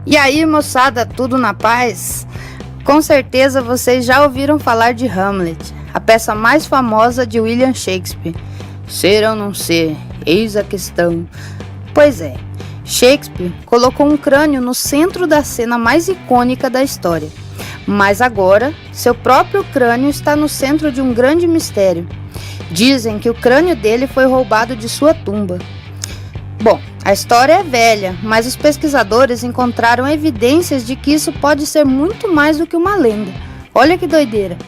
E aí, moçada, tudo na paz? Com certeza vocês já ouviram falar de Hamlet, a peça mais famosa de William Shakespeare. Ser ou não ser, eis a questão. Pois é, Shakespeare colocou um crânio no centro da cena mais icônica da história. Mas agora, seu próprio crânio está no centro de um grande mistério. Dizem que o crânio dele foi roubado de sua tumba. Bom, a história é velha, mas os pesquisadores encontraram evidências de que isso pode ser muito mais do que uma lenda. Olha que doideira!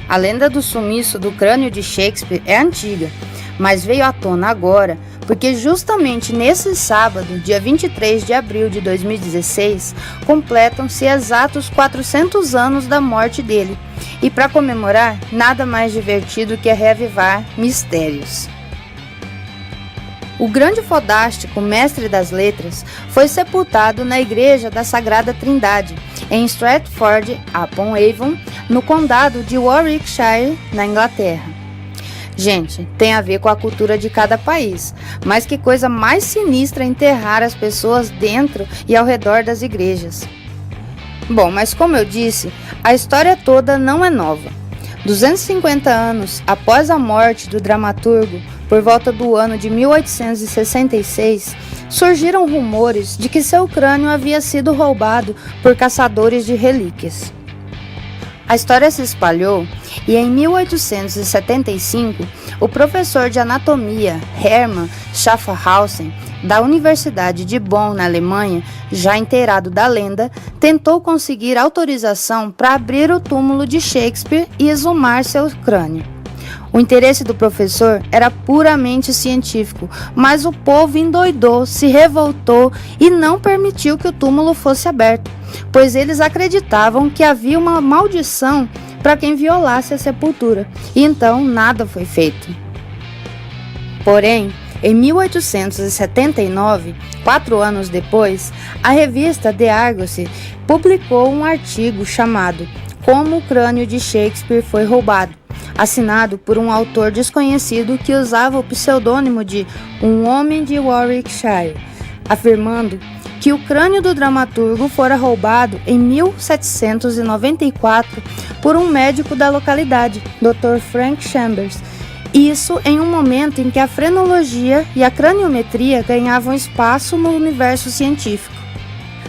A lenda do sumiço do crânio de Shakespeare é antiga, mas veio à tona agora porque justamente nesse sábado, dia 23 de abril de 2016, completam-se exatos 400 anos da morte dele. E para comemorar, nada mais divertido que reavivar mistérios. O grande fodástico mestre das letras foi sepultado na Igreja da Sagrada Trindade, em Stratford-upon-Avon, no condado de Warwickshire, na Inglaterra. Gente, tem a ver com a cultura de cada país, mas que coisa mais sinistra enterrar as pessoas dentro e ao redor das igrejas. Bom, mas como eu disse, a história toda não é nova. 250 anos após a morte do dramaturgo, por volta do ano de 1866, surgiram rumores de que seu crânio havia sido roubado por caçadores de relíquias. A história se espalhou e em 1875, o professor de anatomia Hermann Schaffhausen, da Universidade de Bonn, na Alemanha, já inteirado da lenda, tentou conseguir autorização para abrir o túmulo de Shakespeare e exumar seu crânio. O interesse do professor era puramente científico, mas o povo endoidou, se revoltou e não permitiu que o túmulo fosse aberto, pois eles acreditavam que havia uma maldição para quem violasse a sepultura, e então nada foi feito. Porém, em 1879, 4 anos depois, a revista The Argosy publicou um artigo chamado Como o crânio de Shakespeare foi roubado, assinado por um autor desconhecido que usava o pseudônimo de Um Homem de Warwickshire, afirmando que o crânio do dramaturgo fora roubado em 1794 por um médico da localidade, Dr. Frank Chambers. Isso em um momento em que a frenologia e a craniometria ganhavam espaço no universo científico.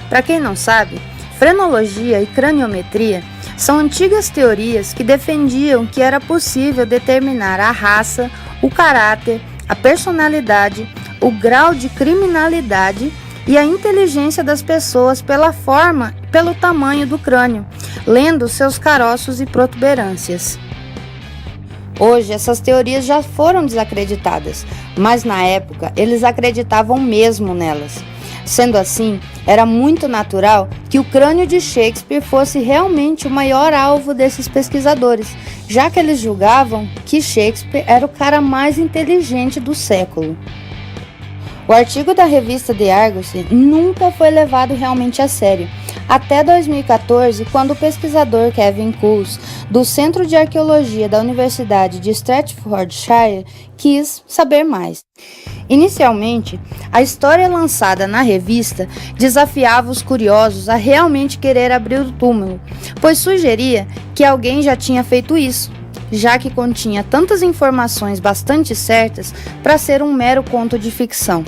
Para quem não sabe, frenologia e craniometria são antigas teorias que defendiam que era possível determinar a raça, o caráter, a personalidade, o grau de criminalidade e a inteligência das pessoas pela forma e pelo tamanho do crânio, lendo seus caroços e protuberâncias. Hoje, essas teorias já foram desacreditadas, mas na época eles acreditavam mesmo nelas. Sendo assim, era muito natural que o crânio de Shakespeare fosse realmente o maior alvo desses pesquisadores, já que eles julgavam que Shakespeare era o cara mais inteligente do século. O artigo da revista The Argosy nunca foi levado realmente a sério, até 2014, quando o pesquisador Kevin Coles, do Centro de Arqueologia da Universidade de Stratfordshire, quis saber mais. Inicialmente, a história lançada na revista desafiava os curiosos a realmente querer abrir o túmulo, pois sugeria que alguém já tinha feito isso, já que continha tantas informações bastante certas para ser um mero conto de ficção.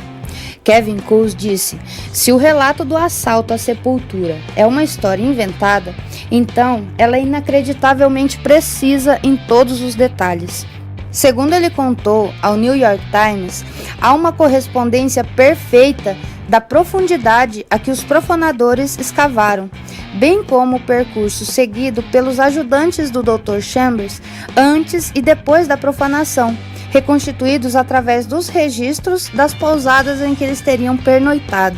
Kevin Coles disse: se o relato do assalto à sepultura é uma história inventada, então ela é inacreditavelmente precisa em todos os detalhes. Segundo ele contou ao New York Times, há uma correspondência perfeita da profundidade a que os profanadores escavaram, bem como o percurso seguido pelos ajudantes do Dr. Chambers antes e depois da profanação, reconstituídos através dos registros das pousadas em que eles teriam pernoitado.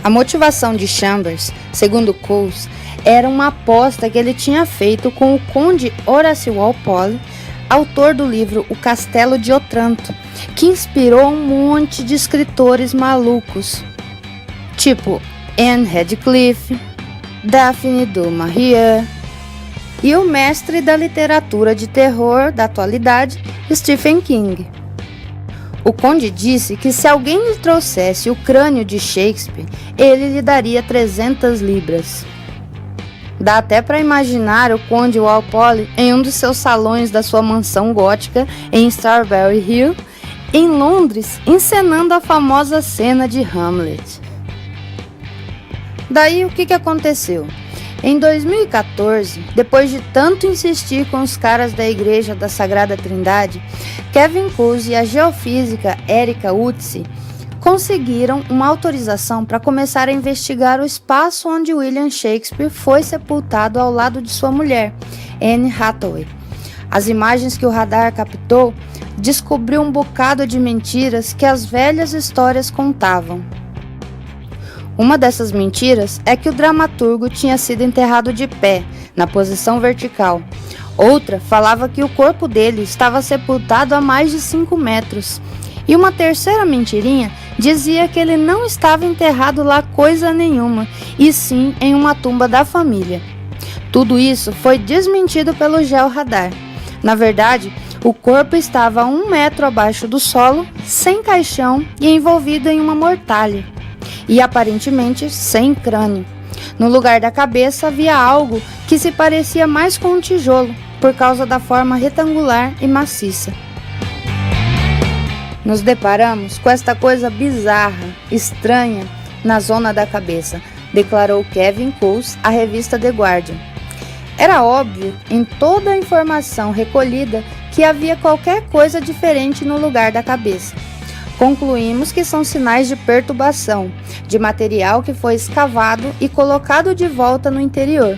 A motivação de Chambers, segundo Coles, era uma aposta que ele tinha feito com o conde Horace Walpole, autor do livro O Castelo de Otranto, que inspirou um monte de escritores malucos, tipo Anne Radcliffe, Daphne du Maurier e o mestre da literatura de terror da atualidade, Stephen King. O conde disse que se alguém lhe trouxesse o crânio de Shakespeare, ele lhe daria 300 libras. Dá até para imaginar o conde Walpole em um dos seus salões da sua mansão gótica em Strawberry Hill, em Londres, encenando a famosa cena de Hamlet. Daí o que aconteceu? Em 2014, depois de tanto insistir com os caras da Igreja da Sagrada Trindade, Kevin Coase e a geofísica Erika Utsi conseguiram uma autorização para começar a investigar o espaço onde William Shakespeare foi sepultado ao lado de sua mulher, Anne Hathaway. As imagens que o radar captou descobriu um bocado de mentiras que as velhas histórias contavam. Uma dessas mentiras é que o dramaturgo tinha sido enterrado de pé, na posição vertical. Outra falava que o corpo dele estava sepultado a mais de 5 metros. E uma terceira mentirinha dizia que ele não estava enterrado lá coisa nenhuma, e sim em uma tumba da família. Tudo isso foi desmentido pelo georradar. Na verdade, o corpo estava a 1 metro abaixo do solo, sem caixão e envolvido em uma mortalha. E aparentemente sem crânio. No lugar da cabeça havia algo que se parecia mais com um tijolo, por causa da forma retangular e maciça. Nos deparamos com esta coisa bizarra, estranha, na zona da cabeça, declarou Kevin Coase à revista The Guardian. Era óbvio, em toda a informação recolhida, que havia qualquer coisa diferente no lugar da cabeça. Concluímos que são sinais de perturbação, de material que foi escavado e colocado de volta no interior.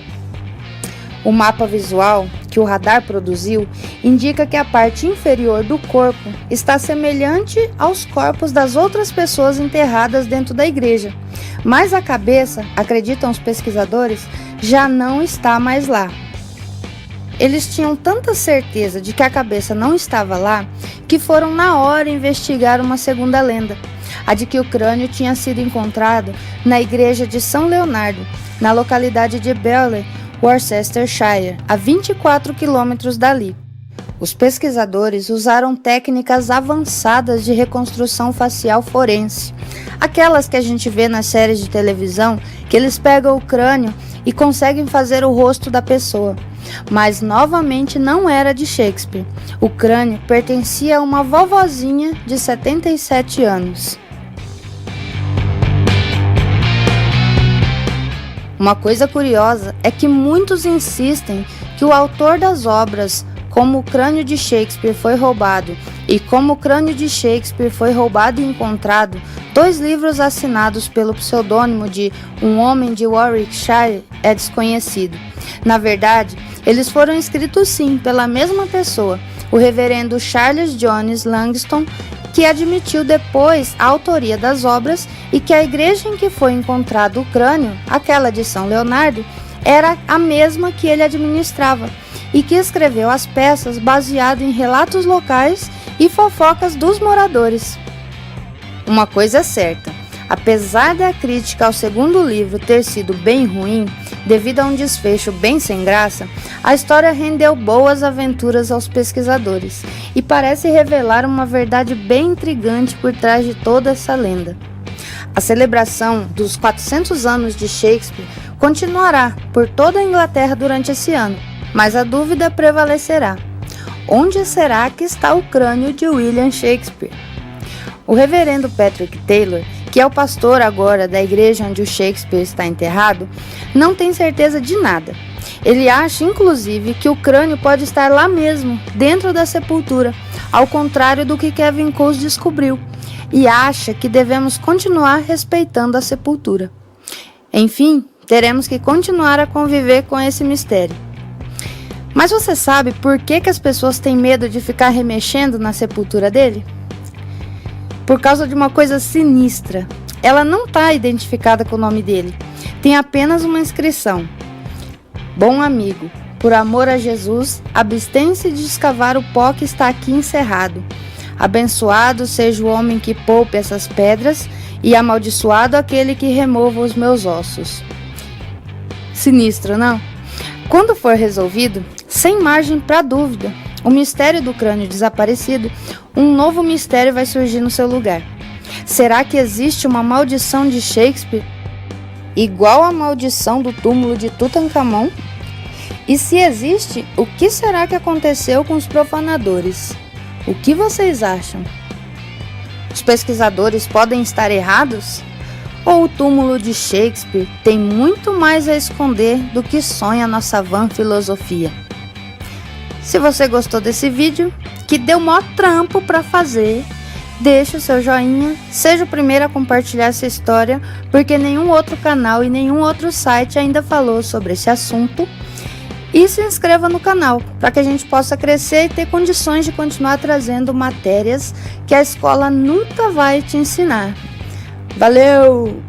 O mapa visual que o radar produziu indica que a parte inferior do corpo está semelhante aos corpos das outras pessoas enterradas dentro da igreja, mas a cabeça, acreditam os pesquisadores, já não está mais lá. Eles tinham tanta certeza de que a cabeça não estava lá, que foram na hora investigar uma segunda lenda, a de que o crânio tinha sido encontrado na igreja de São Leonardo, na localidade de Belley, Worcestershire, a 24 quilômetros dali. Os pesquisadores usaram técnicas avançadas de reconstrução facial forense, aquelas que a gente vê nas séries de televisão, que eles pegam o crânio e conseguem fazer o rosto da pessoa. Mas novamente não era de Shakespeare. O crânio pertencia a uma vovozinha de 77 anos. Uma coisa curiosa é que muitos insistem que o autor das obras Como o Crânio de Shakespeare foi roubado e Como o Crânio de Shakespeare foi roubado e encontrado, 2 livros assinados pelo pseudônimo de Um Homem de Warwickshire, é desconhecido. Na verdade, eles foram escritos sim pela mesma pessoa, o reverendo Charles Jones Langston, que admitiu depois a autoria das obras e que a igreja em que foi encontrado o crânio, aquela de São Leonardo, era a mesma que ele administrava e que escreveu as peças baseado em relatos locais e fofocas dos moradores. Uma coisa é certa, apesar da crítica ao segundo livro ter sido bem ruim, devido a um desfecho bem sem graça, a história rendeu boas aventuras aos pesquisadores e parece revelar uma verdade bem intrigante por trás de toda essa lenda. A celebração dos 400 anos de Shakespeare continuará por toda a Inglaterra durante esse ano, mas a dúvida prevalecerá. Onde será que está o crânio de William Shakespeare? O reverendo Patrick Taylor, que é o pastor agora da igreja onde o Shakespeare está enterrado, não tem certeza de nada. Ele acha, inclusive, que o crânio pode estar lá mesmo, dentro da sepultura, ao contrário do que Kevin Coase descobriu, e acha que devemos continuar respeitando a sepultura. Enfim, teremos que continuar a conviver com esse mistério. Mas você sabe por que as pessoas têm medo de ficar remexendo na sepultura dele? Por causa de uma coisa sinistra. Ela não está identificada com o nome dele. Tem apenas uma inscrição. Bom amigo, por amor a Jesus, abstém-se de escavar o pó que está aqui encerrado. Abençoado seja o homem que poupe essas pedras e amaldiçoado aquele que remova os meus ossos. Sinistro, não? Quando for resolvido, sem margem para dúvida, o mistério do crânio desaparecido, um novo mistério vai surgir no seu lugar. Será que existe uma maldição de Shakespeare, igual à maldição do túmulo de Tutankhamon? E se existe, o que será que aconteceu com os profanadores? O que vocês acham? Os pesquisadores podem estar errados? Ou o túmulo de Shakespeare tem muito mais a esconder do que sonha nossa vã filosofia? Se você gostou desse vídeo, que deu maior trampo para fazer, deixa o seu joinha, seja o primeiro a compartilhar essa história, porque nenhum outro canal e nenhum outro site ainda falou sobre esse assunto. E se inscreva no canal, para que a gente possa crescer e ter condições de continuar trazendo matérias que a escola nunca vai te ensinar. Valeu!